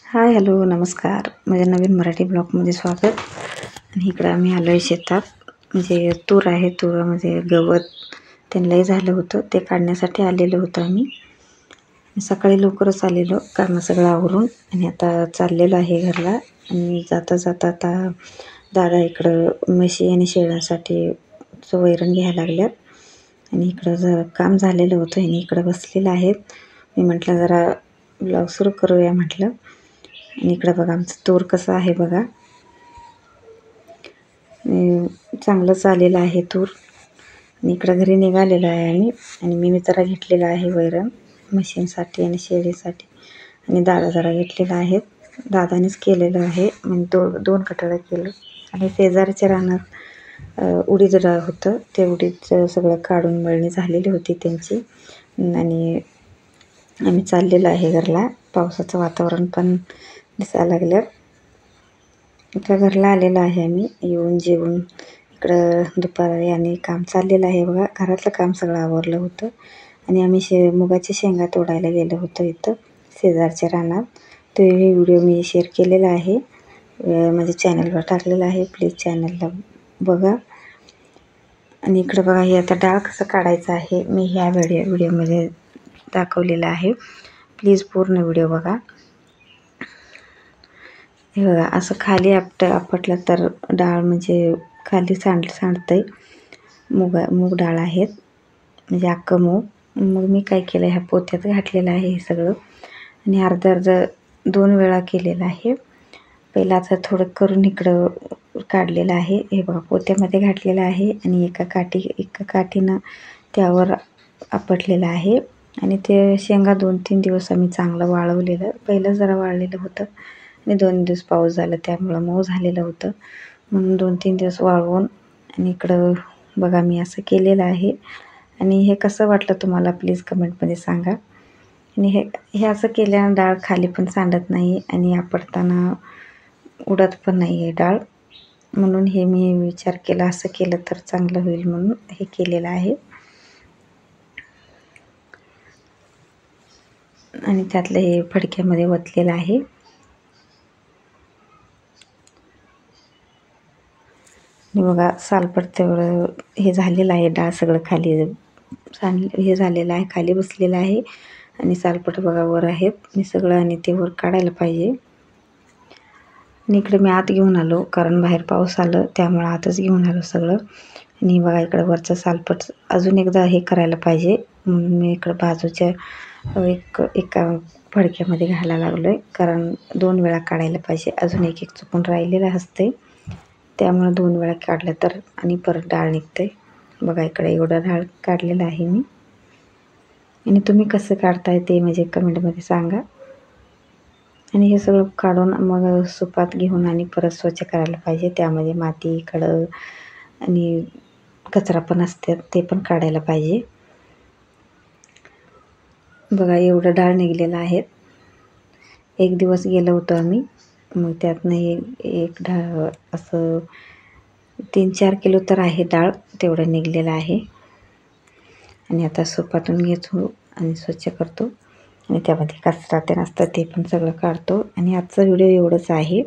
Hi hello नमस्कार. माझ्या नवीन मराठी ब्लॉगमध्ये स्वागत. आणि इकडं आम्ही आलो आहे शेतात. म्हणजे तूर आहे, तुरामध्ये गवत त्यांनाही झालं होतं, ते काढण्यासाठी आलेलो होतो आम्ही. सकाळी लवकरच आलेलो, कामं सगळं आवरून आणि आता चाललेलो आहे घरला. आणि जाता जाता आता दादा इकडं म्हशी आणि शेळ्यांसाठी वैरण घ्यायला लागल्यात. आणि इकडं काम झालेलं होतं आणि इकडं बसलेलं आहेत. मी म्हटलं जरा ब्लॉग सुरू करूया म्हटलं. आणि इकडं बघा आमचं तूर कसं आहे बघा, चांगलं चाललेलं आहे तूर. आणि इकडं घरी निघालेलं आहे आम्ही. आणि मी जरा घेतलेलं आहे वैरण म्हशींसाठी आणि शेळीसाठी. आणि दादा जरा घेतलेलं आहे, दादानेच केलेलं आहे. म्हणजे दोन कटाळं केलं. आणि शेजारच्या रानात उडीद डाळ होतं, ते उडीदचं सगळं काढून मळणी झालेली होती त्यांची. आणि आम्ही चाललेलो आहे घरला. पावसाचं वातावरण पण दिसायला लागलं. इकडं घरला आलेलं आहे आम्ही. येऊन जेवून इकडं दुपारी आणि काम चाललेलं आहे बघा. घरातलं काम सगळं आवरलं होतं. आणि आम्ही मुगाची शेंगा तोडायला गेलो होतो इथं शेजारच्या रानात. तो व्हिडिओ मी शेअर केलेला आहे, माझ्या चॅनलवर टाकलेला आहे. प्लीज चॅनलला बघा. आणि इकडं बघा, हे आता डाळ कसं काढायचं आहे मी ह्या व्हिडिओमध्ये दाखवलेलं आहे. प्लीज पूर्ण व्हिडिओ बघा. हे बघा, असं खाली आपटलं तर डाळ म्हणजे खाली सांडतंय. मूग डाळ आहेत, म्हणजे अख्खं मूग. मग मी काय केलं, ह्या पोत्यात घातलेलं आहे हे सगळं. आणि अर्धा 2 वेळा केलेलं आहे. पहिला आता थोडं करून इकडं काढलेलं आहे. हे बघा, पोत्यामध्ये घातलेलं आहे. आणि एका काठीनं त्यावर आपटलेलं आहे. आणि ते शेंगा 2-3 दिवस आम्ही चांगलं वाळवलेलं. पहिलं जरा वाळलेलं होतं आणि 2 दिवस पाऊस झाला त्यामुळं मऊ झालेलं होतं, म्हणून 2-3 दिवस वाळवून. आणि इकडं बघा मी असं केलेलं आहे. आणि हे कसं वाटलं तुम्हाला प्लीज कमेंटमध्ये सांगा. आणि हे असं केल्यानं डाळ खाली पण सांडत नाही आणि आपटताना उडत पण नाही आहे डाळ. म्हणून हे मी विचार केला, असं केलं तर चांगलं होईल म्हणून हे केलेलं आहे. आणि त्यातलं हे फडक्यामध्ये ओतलेलं आहे. आणि बघा सालपट तेवढं हे झालेलं आहे, डाळ सगळं खाली हे झालेलं आहे, खाली बसलेलं आहे. आणि सालपट बघा वर आहेत. मी सगळं आणि ते वर काढायला पाहिजे. आणि इकडे मी आत घेऊन आलो, कारण बाहेर पाऊस आलं त्यामुळं आतच घेऊन आलो सगळं. आणि बघा इकडं वरचं सालपट अजून एकदा हे करायला पाहिजे. मी इकडं बाजूच्या एका फडक्यामध्ये घालायला लागलो आहे, कारण 2 वेळा काढायला पाहिजे. अजून एक चुकून राहिलेलं असते, त्यामुळे 2 वेळा काढलं तर आणि परत डाळ निघते. बघा इकडे एवढं डाळ काढलेलं आहे मी. आणि तुम्ही कसं काढताय ते म्हणजे कमेंटमध्ये सांगा. आणि हे सगळं काढून मग सुपात घेऊन आणि परत स्वच्छ करायला पाहिजे. त्यामध्ये माती, खडं आणि कचरा पण असतात, ते पण काढायला पाहिजे. बघा एवढं डाळ निघलेलं आहे. 1 दिवस गेलो होतो आम्ही. मग त्यातनं एक डाळ असं 3-4 किलो तर आहे डाळ, तेवढं निघलेलं आहे. आणि आता सुपातून घेतो आणि स्वच्छ करतो. आणि त्यामध्ये कचरा ते नसतं ते पण सगळं काढतो. आणि आजचा व्हिडिओ एवढंच आहे.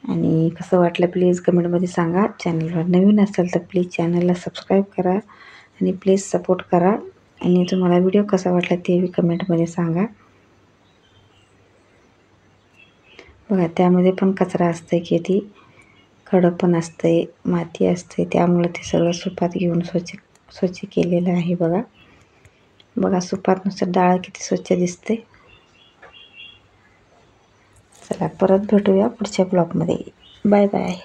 आणि कसं वाटलं प्लीज कमेंटमध्ये सांगा. चॅनलवर नवीन असेल तर प्लीज चॅनलला सबस्क्राईब करा आणि प्लीज सपोर्ट करा. आणि तुम्हाला व्हिडिओ कसा वाटला ते कमेंटमध्ये सांगा. बघा त्यामध्ये पण कचरा असतं, किती खडं पण असते, माती असते, त्यामुळे ते सगळं सुपात घेऊन स्वच्छ केलेलं आहे. बघा सुपात नुसतं डाळ किती स्वच्छ दिसते. चला परत भेटूया पुढच्या ब्लॉगमध्ये. Bye bye.